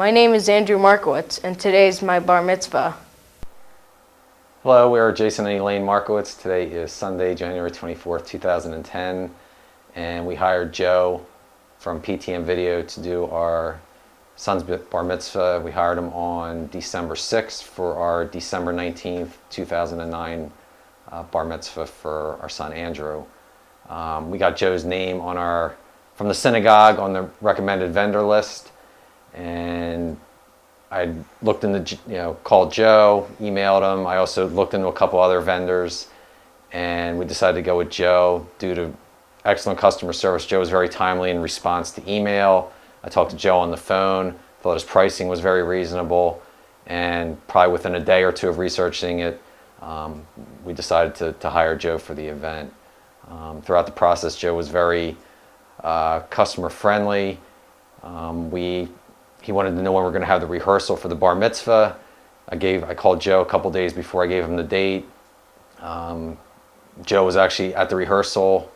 My name is Andrew Markowitz, and today is my bar mitzvah. Hello, we are Jason and Elaine Markowitz. Today is Sunday, January 24th, 2010, and we hired Joe from PTM Video to do our son's bar mitzvah. We hired him on December 6th for our December 19th, 2009 bar mitzvah for our son Andrew. We got Joe's name from the synagogue on the recommended vendor list, and I looked called Joe, emailed him. I also looked into a couple other vendors, and we decided to go with Joe due to excellent customer service. Joe was very timely in response to email. I talked to Joe on the phone, thought his pricing was very reasonable, and probably within a day or two of researching it, we decided to hire Joe for the event. Throughout the process, Joe was very customer friendly. He wanted to know when we were going to have the rehearsal for the bar mitzvah. I called Joe a couple days before I gave him the date. Joe was actually at the rehearsal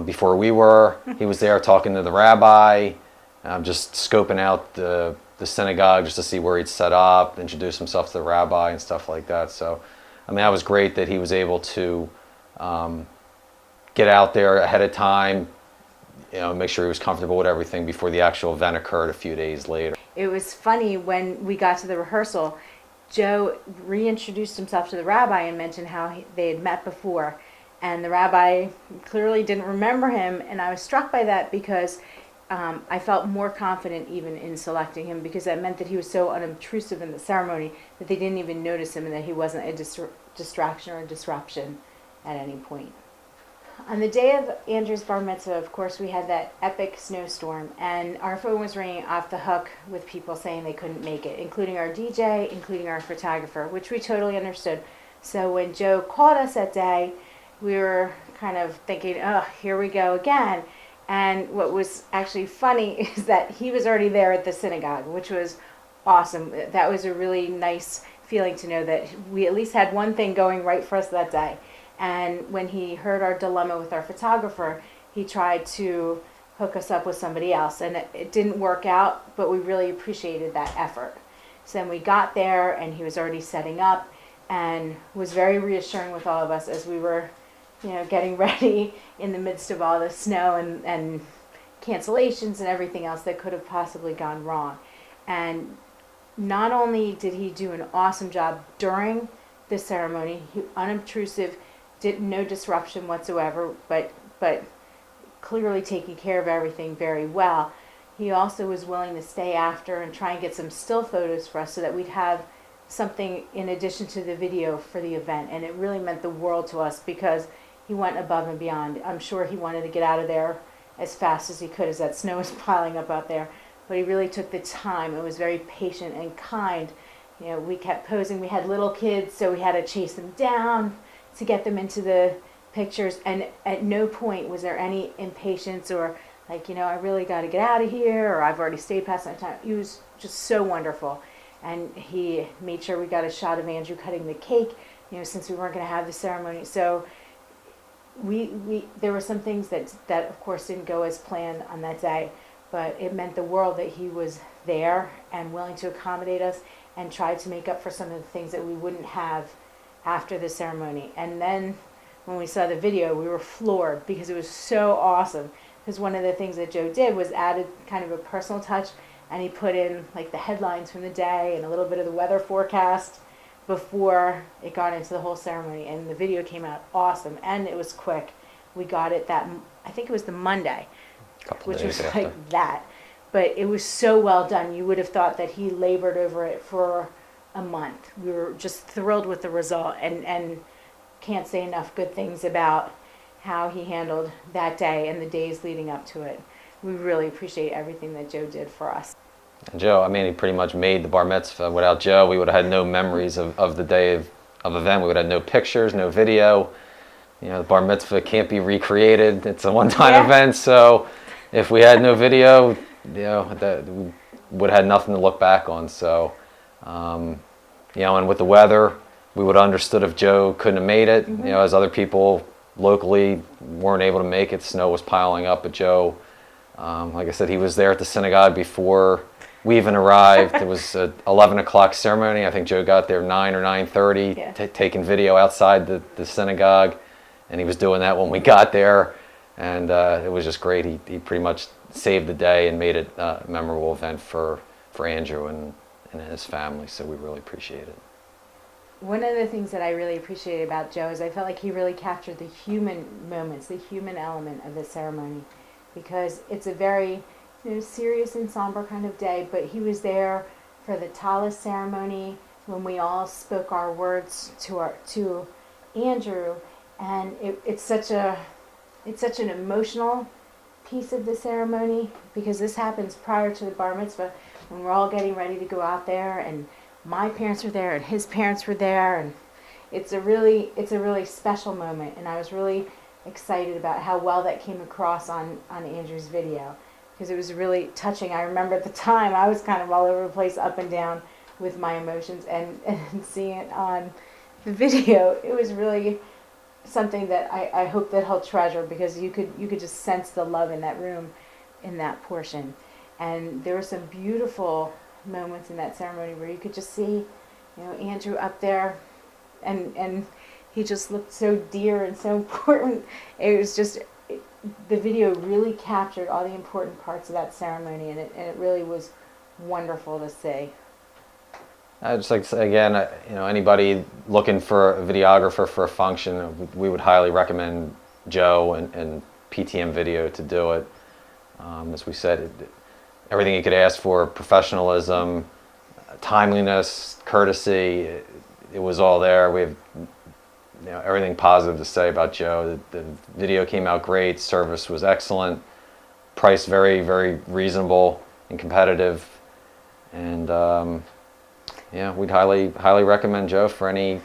before we were. He was there talking to the rabbi, just scoping out the synagogue just to see where he'd set up, introduce himself to the rabbi and stuff like that. So, I mean, that was great that he was able to get out there ahead of time, make sure he was comfortable with everything before the actual event occurred a few days later. It was funny when we got to the rehearsal, Joe reintroduced himself to the rabbi and mentioned how they had met before, and the rabbi clearly didn't remember him, and I was struck by that because I felt more confident even in selecting him, because that meant that he was so unobtrusive in the ceremony that they didn't even notice him and that he wasn't a distraction or a disruption at any point. On the day of Andrew's bar mitzvah, of course, we had that epic snowstorm, and our phone was ringing off the hook with people saying they couldn't make it, including our DJ, including our photographer, which we totally understood. So when Joe called us that day, we were kind of thinking, oh, here we go again. And what was actually funny is that he was already there at the synagogue, which was awesome. That was a really nice feeling to know that we at least had one thing going right for us that day. And when he heard our dilemma with our photographer, he tried to hook us up with somebody else. And it didn't work out, but we really appreciated that effort. So then we got there, and he was already setting up, and was very reassuring with all of us as we were, getting ready in the midst of all the snow and cancellations and everything else that could have possibly gone wrong. And not only did he do an awesome job during the ceremony, unobtrusive, no disruption whatsoever, but clearly taking care of everything very well. He also was willing to stay after and try and get some still photos for us so that we'd have something in addition to the video for the event. And it really meant the world to us because he went above and beyond. I'm sure he wanted to get out of there as fast as he could as that snow was piling up out there. But he really took the time and was very patient and kind. We kept posing. We had little kids, so we had to chase them down to get them into the pictures, and at no point was there any impatience or I really got to get out of here, or I've already stayed past my time. He was just so wonderful, and he made sure we got a shot of Andrew cutting the cake, since we weren't going to have the ceremony. So there were some things that of course didn't go as planned on that day, but it meant the world that he was there and willing to accommodate us and tried to make up for some of the things that we wouldn't have after the ceremony. And then when we saw the video, we were floored because it was so awesome. Because one of the things that Joe did was added kind of a personal touch, and he put in the headlines from the day and a little bit of the weather forecast before it got into the whole ceremony. And the video came out awesome, and it was quick. We got it I think it was the Monday, which was after that. But it was so well done. You would have thought that he labored over it for a month. We were just thrilled with the result, and can't say enough good things about how he handled that day and the days leading up to it. We really appreciate everything that Joe did for us. And Joe, he pretty much made the bar mitzvah. Without Joe, we would have had no memories of the day of event. We would have no pictures, no video. The bar mitzvah can't be recreated. It's a one-time event, so if we had no video, that we would have had nothing to look back on. So and with the weather, we would have understood if Joe couldn't have made it. As other people locally weren't able to make it, snow was piling up. But Joe, like I said, he was there at the synagogue before We even arrived. It was a 11 o'clock ceremony. I think Joe got there 9 or 9:30, Yeah. taking video outside the synagogue, and he was doing that when we got there, and it was just great. He pretty much saved the day and made it a memorable event for Andrew and his family, so we really appreciate it. One of the things that I really appreciated about Joe is I felt like he really captured the human moments, the human element of the ceremony, because it's a very serious and somber kind of day, but he was there for the tallis ceremony when we all spoke our words to Andrew, and it's such an emotional piece of the ceremony, because this happens prior to the bar mitzvah when we're all getting ready to go out there, and my parents were there and his parents were there, and it's a really special moment, and I was really excited about how well that came across on Andrew's video, because it was really touching. I remember at the time I was kind of all over the place, up and down with my emotions, and seeing it on the video, it was really something that I hope that he'll treasure, because you could just sense the love in that room, in that portion. And there were some beautiful moments in that ceremony where you could just see, Andrew up there, and he just looked so dear and so important. It was just, the video really captured all the important parts of that ceremony, and it really was wonderful to see. I'd just like to say again, anybody looking for a videographer for a function, we would highly recommend Joe and PTM Video to do it. As we said, everything you could ask for: professionalism, timeliness, courtesy. It was all there. We have everything positive to say about Joe. The video came out great. Service was excellent. Price very, very reasonable and competitive. And we'd highly recommend Joe for any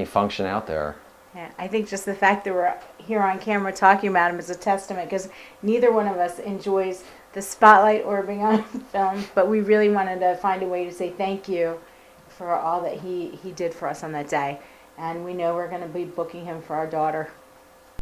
function out there. Yeah, I think just the fact that we're here on camera talking about him is a testament, because neither one of us enjoys the spotlight or being on film, but we really wanted to find a way to say thank you for all that he did for us on that day. And we know we're going to be booking him for our daughter